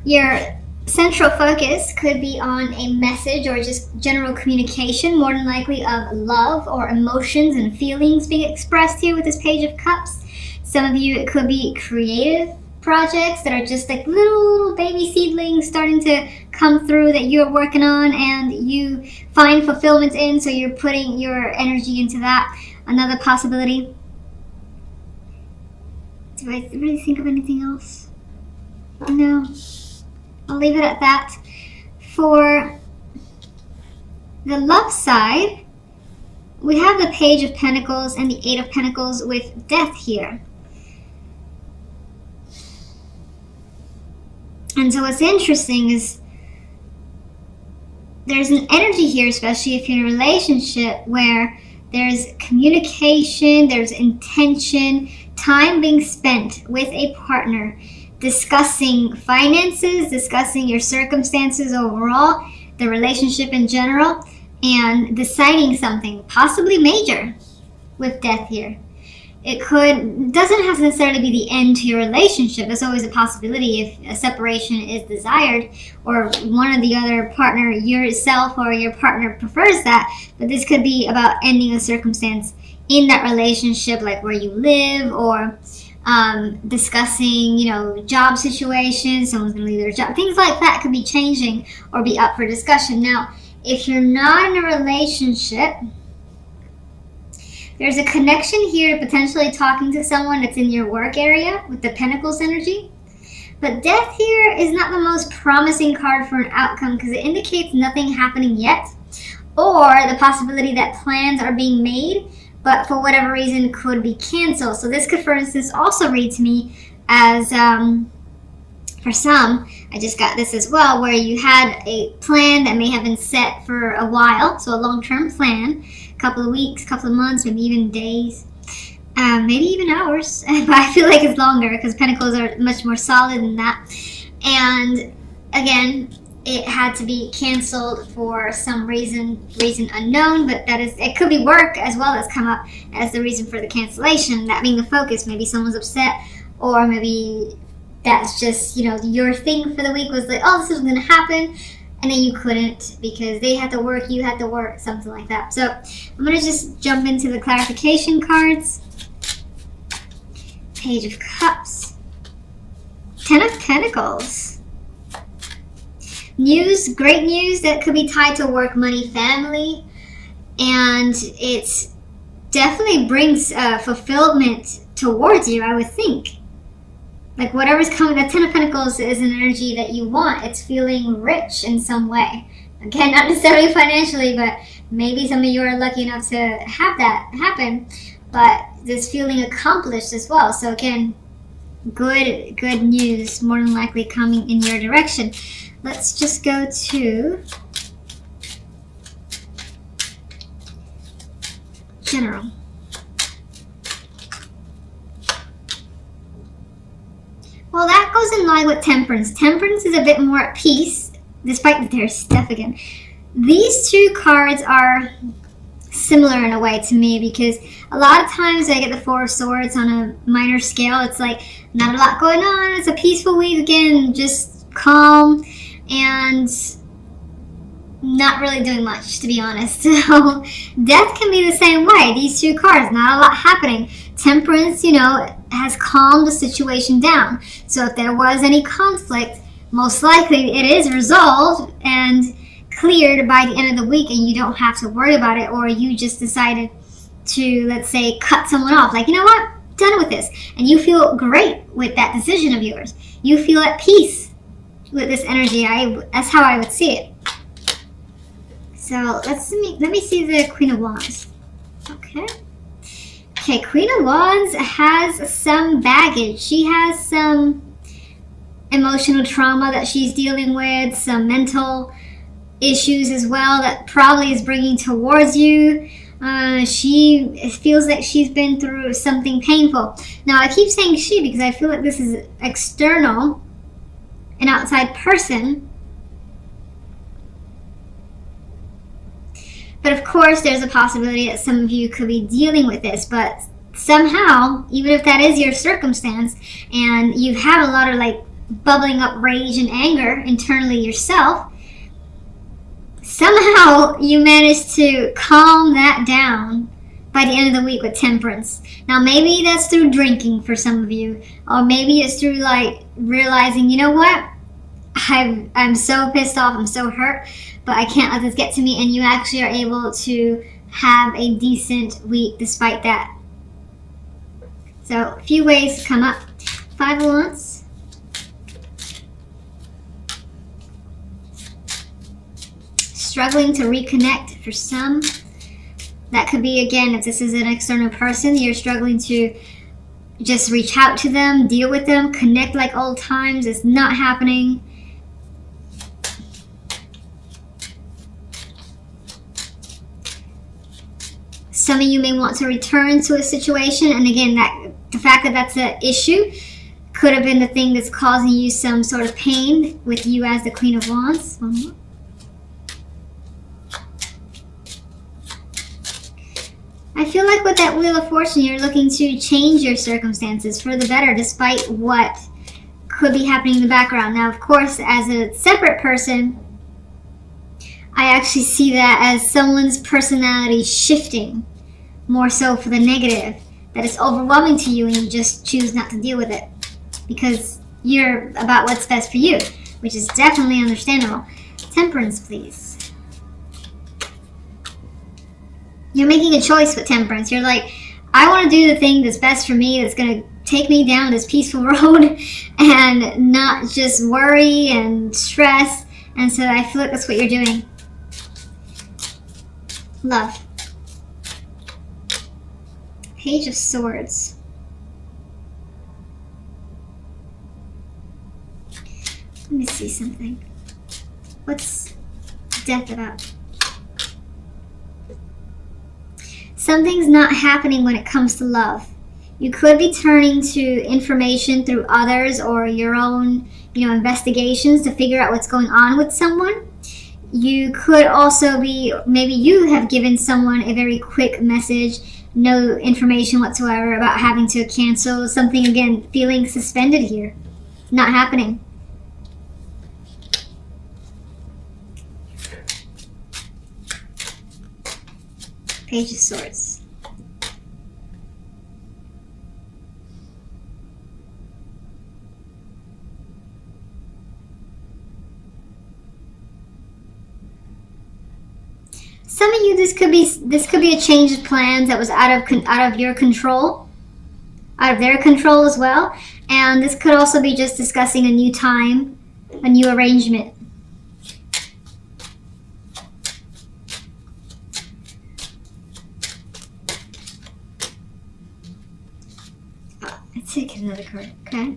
Your central focus could be on a message or just general communication, more than likely of love or emotions and feelings being expressed here with this Page of Cups. Some of you, it could be creative projects that are just like little baby seedlings starting to come through that you're working on and you find fulfillment in, so you're putting your energy into that. Another possibility. Do I really think of anything else? No. I'll leave it at that. For the love side, we have the Page of Pentacles and the Eight of Pentacles with Death here. And so what's interesting is there's an energy here, especially if you're in a relationship, where there's communication, there's intention, time being spent with a partner, discussing finances, discussing your circumstances overall, the relationship in general, and deciding something, possibly major, with Death here. It doesn't have to necessarily be the end to your relationship. There's always a possibility if a separation is desired or one or the other partner, yourself or your partner, prefers that. But this could be about ending a circumstance in that relationship, like where you live, or discussing, job situations, someone's going to leave their job. Things like that could be changing or be up for discussion. Now, if you're not in a relationship, there's a connection here to potentially talking to someone that's in your work area with the Pentacles energy. But Death here is not the most promising card for an outcome because it indicates nothing happening yet, or the possibility that plans are being made but for whatever reason could be canceled. So this could, for instance, also read to me as, for some, I just got this as well, where you had a plan that may have been set for a while, so a long-term plan, a couple of weeks, couple of months, maybe even days, maybe even hours, but I feel like it's longer because Pentacles are much more solid than that. And again, it had to be canceled for some reason unknown, but it could be work as well that's come up as the reason for the cancellation, that being the focus. Maybe someone's upset, or maybe that's just, your thing for the week was like, oh, this is going to happen, and then you couldn't because they had to work, you had to work, something like that. So I'm going to just jump into the clarification cards. Page of Cups. Ten of Pentacles. News, great news that could be tied to work, money, family, and it definitely brings fulfillment towards you, I would think. Like whatever's coming, that Ten of Pentacles is an energy that you want. It's feeling rich in some way. Again, not necessarily financially, but maybe some of you are lucky enough to have that happen, but this feeling accomplished as well. So again, good news more than likely coming in your direction. Let's just go to general. Well, that goes in line with Temperance. Temperance is a bit more at peace, despite that there's stuff again. These two cards are similar in a way to me, because a lot of times I get the Four of Swords on a minor scale. It's like not a lot going on. It's a peaceful week again, just calm and not really doing much, to be honest. So Death can be the same way. These two cards, not a lot happening. Temperance, has calmed the situation down. So if there was any conflict, most likely it is resolved and cleared by the end of the week, and you don't have to worry about it, or you just decided to, let's say, cut someone off. Like, you know what? Done with this. And you feel great with that decision of yours. You feel at peace with this energy. That's how I would see it. So let me see the Queen of Wands. Okay, Queen of Wands has some baggage. She has some emotional trauma that she's dealing with, some mental issues as well that probably is bringing towards you. She feels like she's been through something painful. Now, I keep saying she because I feel like this is external, an outside person. But of course, there's a possibility that some of you could be dealing with this, but somehow, even if that is your circumstance, and you've had a lot of bubbling up rage and anger internally yourself, somehow you manage to calm that down by the end of the week with temperance. Now maybe that's through drinking for some of you, or maybe it's through like realizing, you know what, I'm so pissed off, I'm so hurt, but I can't let this get to me, and you actually are able to have a decent week despite that. So a few ways to come up. 5 of Wands. Struggling to reconnect for some. That could be, again, if this is an external person, you're struggling to just reach out to them, deal with them, connect like old times. It's not happening. Some of you may want to return to a situation, and again, the fact that that's an issue could have been the thing that's causing you some sort of pain with you as the Queen of Wands. One more. I feel like with that Wheel of Fortune, you're looking to change your circumstances for the better, despite what could be happening in the background. Now, of course, as a separate person, I actually see that as someone's personality shifting more so for the negative, that it's overwhelming to you and you just choose not to deal with it because you're about what's best for you, which is definitely understandable. Temperance, please. You're making a choice with temperance. You're like, I want to do the thing that's best for me, that's going to take me down this peaceful road and not just worry and stress. And so I feel like that's what you're doing. Love. Page of Swords. Let me see something. What's death about? Something's not happening when it comes to love. You could be turning to information through others or your own, investigations to figure out what's going on with someone. You could also be, maybe you have given someone a very quick message, no information whatsoever about having to cancel something, again, feeling suspended here. Not happening. Page of Swords. Some of you, this could be a change of plans that was out of your control, out of their control as well, and this could also be just discussing a new time, a new arrangement. Let's take another card, okay?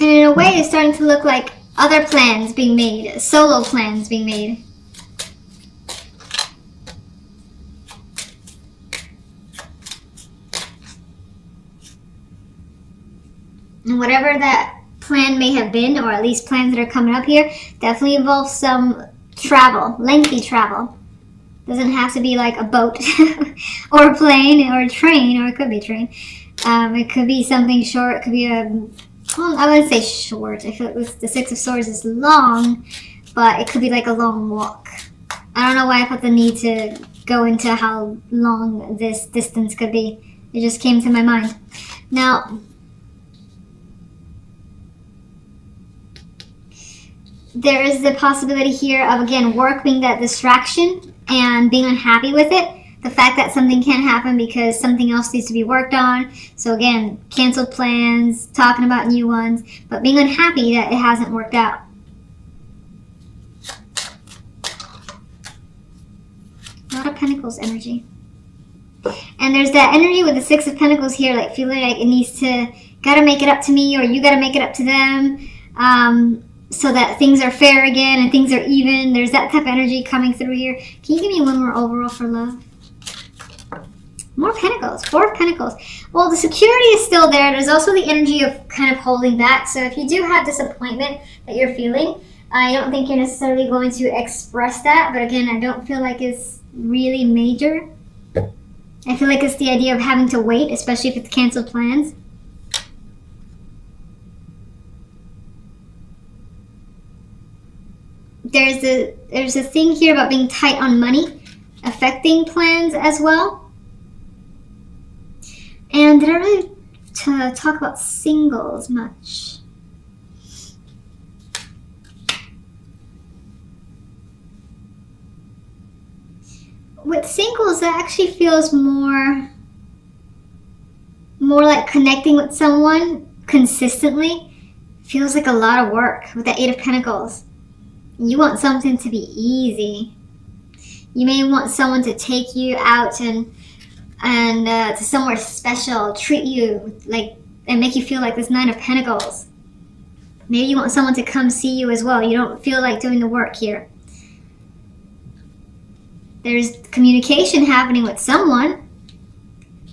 And in a way, it's starting to look like other plans being made, solo plans being made. And whatever that plan may have been, or at least plans that are coming up here, definitely involves some travel, lengthy travel. Doesn't have to be like a boat or a plane or a train, or it could be a train. It could be something short. It could be I wouldn't say short. I feel like the Six of Swords is long, but it could be like a long walk. I don't know why I felt the need to go into how long this distance could be. It just came to my mind. Now, there is the possibility here of, again, work being that distraction and being unhappy with it. The fact that something can't happen because something else needs to be worked on. So again, canceled plans, talking about new ones, but being unhappy that it hasn't worked out. A lot of Pentacles energy. And there's that energy with the Six of Pentacles here, like feeling like it needs to, gotta make it up to me, or you gotta make it up to them. So that things are fair again and things are even. There's that type of energy coming through here. Can you give me one more overall for love? More Pentacles, Four of Pentacles. Well, the security is still there. There's also the energy of kind of holding back. So if you do have disappointment that you're feeling, I don't think you're necessarily going to express that. But again, I don't feel like it's really major. I feel like it's the idea of having to wait, especially if it's canceled plans. There's a thing here about being tight on money, affecting plans as well. And did I really talk about singles much? With singles, that actually feels more like connecting with someone consistently. Feels like a lot of work with the Eight of Pentacles. You want something to be easy. You may want someone to take you out and to somewhere special, treat you and make you feel like this Nine of Pentacles. Maybe you want someone to come see you as well. You don't feel like doing the work here. There's communication happening with someone.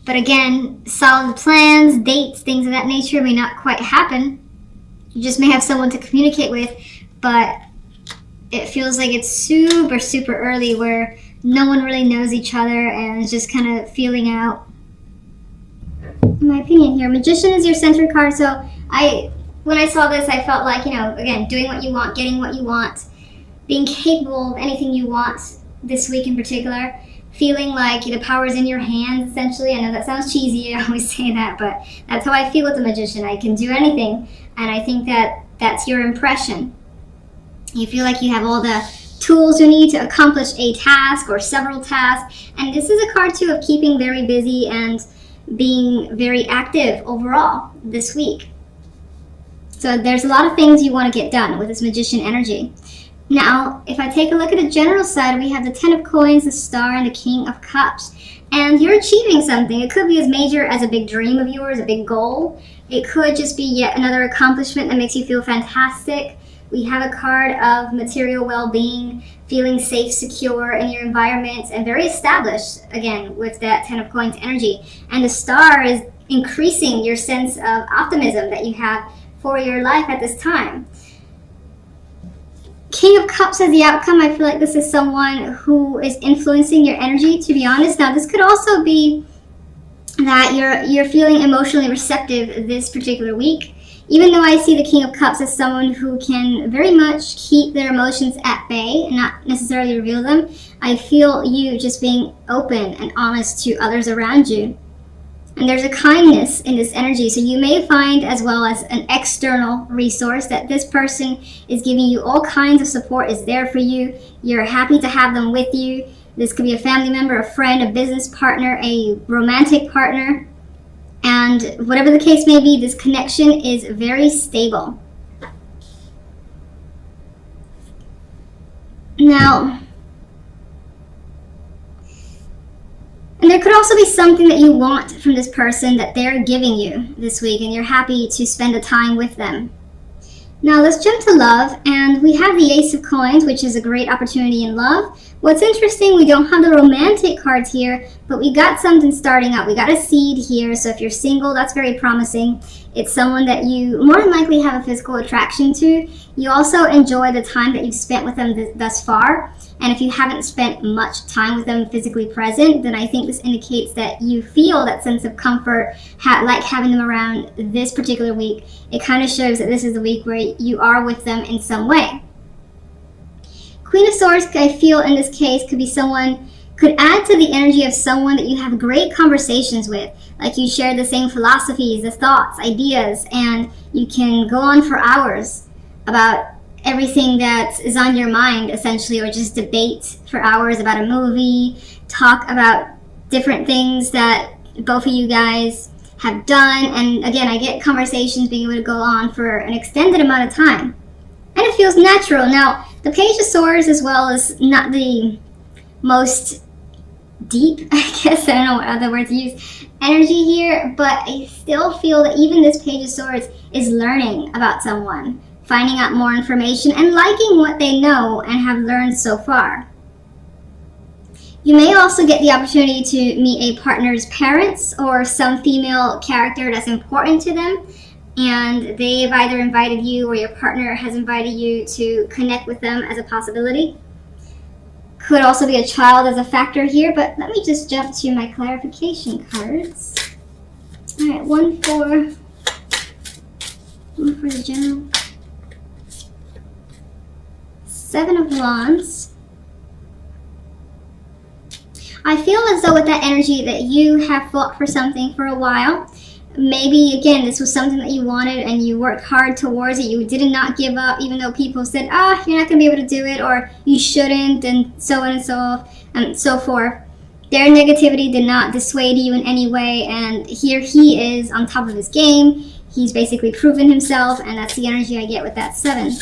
But again, solid plans, dates, things of that nature may not quite happen. You just may have someone to communicate with, but it feels like it's super, super early where no one really knows each other and is just kind of feeling out. In my opinion here, Magician is your center card, so when I saw this, I felt like, again, doing what you want, getting what you want, being capable of anything you want this week in particular, feeling like the power is in your hands, essentially. I know that sounds cheesy, I always say that, but that's how I feel with the Magician. I can do anything, and I think that that's your impression. You feel like you have all the tools you need to accomplish a task or several tasks. And this is a card, too, of keeping very busy and being very active overall this week. So there's a lot of things you want to get done with this Magician energy. Now, if I take a look at the general side, we have the Ten of Coins, the Star, and the King of Cups. And you're achieving something. It could be as major as a big dream of yours, a big goal. It could just be yet another accomplishment that makes you feel fantastic. We have a card of material well-being, feeling safe, secure in your environment, and very established, again, with that Ten of Coins energy. And the Star is increasing your sense of optimism that you have for your life at this time. King of Cups as the outcome, I feel like this is someone who is influencing your energy, to be honest. Now, this could also be that you're feeling emotionally receptive this particular week. Even though I see the King of Cups as someone who can very much keep their emotions at bay and not necessarily reveal them, I feel you just being open and honest to others around you. And there's a kindness in this energy, so you may find, as well as an external resource, that this person is giving you all kinds of support, is there for you. You're happy to have them with you. This could be a family member, a friend, a business partner, a romantic partner. And whatever the case may be, this connection is very stable. Now, and there could also be something that you want from this person that they're giving you this week, and you're happy to spend the time with them. Now let's jump to love, and we have the Ace of Coins, which is a great opportunity in love. What's interesting, we don't have the romantic cards here, but we got something starting out. We got a seed here, so if you're single, that's very promising. It's someone that you more than likely have a physical attraction to. You also enjoy the time that you've spent with them thus far. And if you haven't spent much time with them physically present, then I think this indicates that you feel that sense of comfort, like having them around this particular week. It kind of shows that this is the week where you are with them in some way. Queen of Swords, I feel in this case, could be someone, could add to the energy of someone that you have great conversations with. Like you share the same philosophies, the thoughts, ideas, and you can go on for hours about everything that is on your mind, essentially, or just debate for hours about a movie, talk about different things that both of you guys have done. And again, I get conversations being able to go on for an extended amount of time. And it feels natural. Now, the Page of Swords, as well, is not the most deep, I guess, I don't know what other words to use, energy here, but I still feel that even this Page of Swords is learning about someone, finding out more information, and liking what they know and have learned so far. You may also get the opportunity to meet a partner's parents or some female character that's important to them, and they've either invited you or your partner has invited you to connect with them as a possibility. Could also be a child as a factor here, but let me just jump to my clarification cards. All right, one for the general. 7 of Wands. I feel as though with that energy that you have fought for something for a while. Maybe, again, this was something that you wanted and you worked hard towards it. You did not give up, even though people said, you're not going to be able to do it, or you shouldn't, and so on and so forth. Their negativity did not dissuade you in any way, and here he is on top of his game. He's basically proven himself, and that's the energy I get with that 7.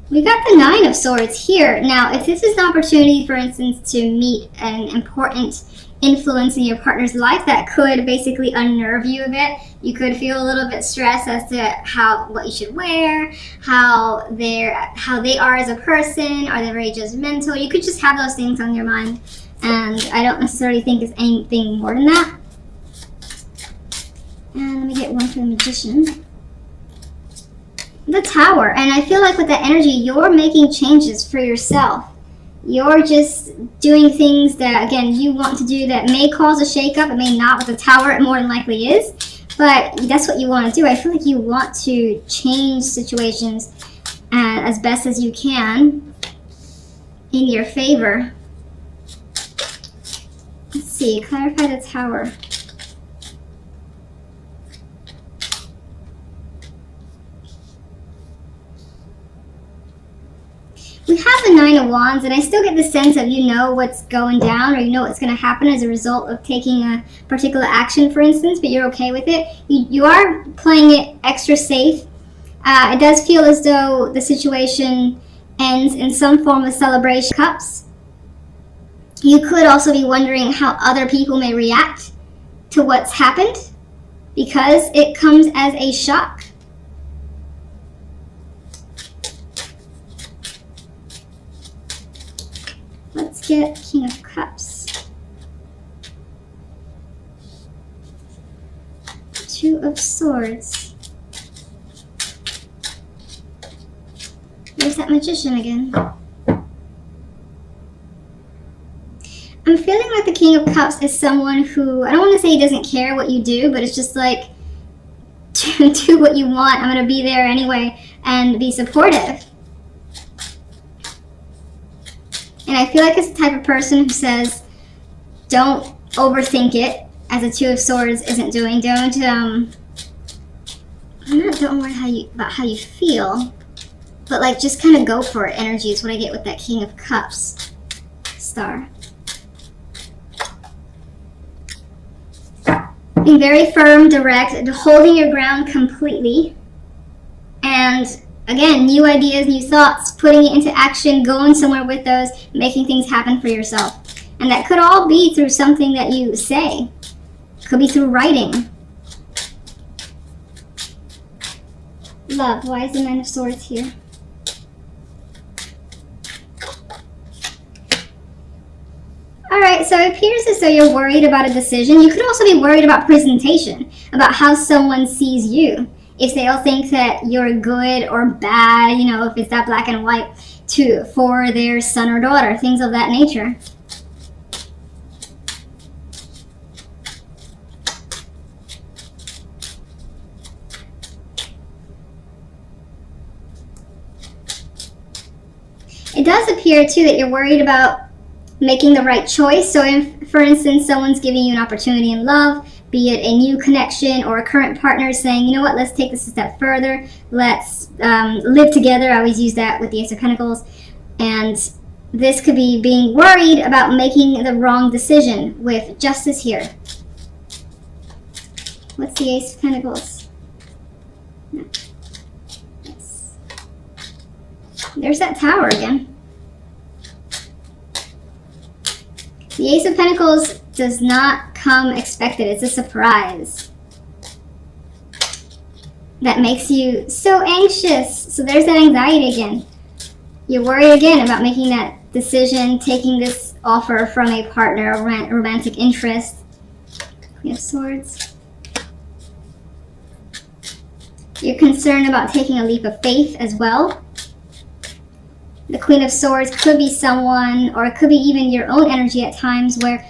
We got the 9 of Swords here. Now, if this is an opportunity, for instance, to meet an important influence in your partner's life that could basically unnerve you a bit, you could feel a little bit stressed as to what you should wear, how they are as a person. Are they very judgmental? You could just have those things on your mind, and I don't necessarily think it's anything more than that. And let me get one for the Magician. The Tower. And I feel like with that energy, you're making changes for yourself. You're just doing things that, again, you want to do that may cause a shakeup. It may not. With the Tower, it more than likely is. But that's what you want to do. I feel like you want to change situations as best as you can in your favor. Let's see. Clarify the Tower. We have the 9 of Wands, and I still get the sense of you know what's going down, or you know what's going to happen as a result of taking a particular action, for instance, but you're okay with it. You are playing it extra safe. It does feel as though the situation ends in some form of celebration. Cups. You could also be wondering how other people may react to what's happened, because it comes as a shock. Let's get King of Cups. 2 of Swords. There's that Magician again. I'm feeling like the King of Cups is someone who, I don't want to say he doesn't care what you do, but it's just like, do what you want. I'm going to be there anyway and be supportive. And I feel like it's the type of person who says, don't overthink it, as a 2 of Swords isn't doing. Don't worry about how you feel, but like just kind of go for it. Energy is what I get with that King of Cups star. Being very firm, direct, holding your ground completely, and again, new ideas, new thoughts, putting it into action, going somewhere with those, making things happen for yourself. And that could all be through something that you say. Could be through writing. Love. Why is the 9 of Swords here? Alright, so it appears as though you're worried about a decision. You could also be worried about presentation, about how someone sees you. If they'll think that you're good or bad, you know, if it's that black and white for their son or daughter, things of that nature. It does appear too that you're worried about making the right choice. So if, for instance, someone's giving you an opportunity in love, be it a new connection or a current partner saying, you know what, let's take this a step further. Let's live together. I always use that with the Ace of Pentacles. And this could be being worried about making the wrong decision with Justice here. What's the Ace of Pentacles? No. Yes. There's that Tower again. The Ace of Pentacles does not come expected. It's a surprise that makes you so anxious. So there's that anxiety again. You're worried again about making that decision, taking this offer from a partner, a romantic interest. Queen of Swords. You're concerned about taking a leap of faith as well. The Queen of Swords could be someone, or it could be even your own energy at times, where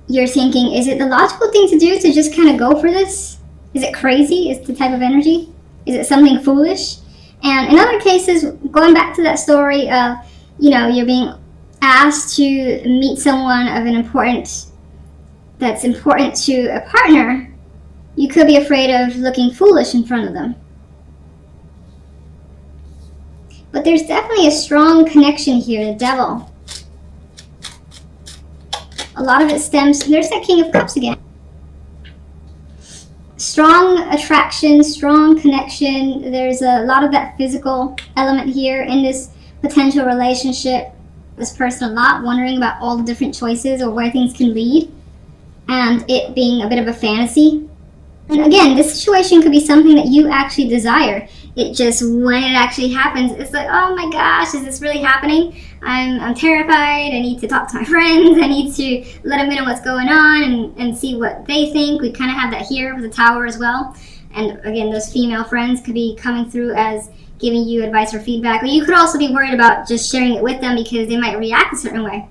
you're thinking, is it the logical thing to do to just kind of go for this? Is it crazy? Is the type of energy? Is it something foolish? And in other cases, going back to that story of, you're being asked to meet someone of that's important to a partner, you could be afraid of looking foolish in front of them. But there's definitely a strong connection here, the Devil. A lot of it stems, there's that King of Cups again. Strong attraction, strong connection. There's a lot of that physical element here in this potential relationship. This person a lot wondering about all the different choices or where things can lead, and it being a bit of a fantasy. And again, this situation could be something that you actually desire. It just, when it actually happens, it's like, oh my gosh, is this really happening? I'm terrified. I need to talk to my friends. I need to let them know what's going on and see what they think. We kind of have that here with the Tower as well. And again, those female friends could be coming through as giving you advice or feedback. Or you could also be worried about just sharing it with them because they might react a certain way.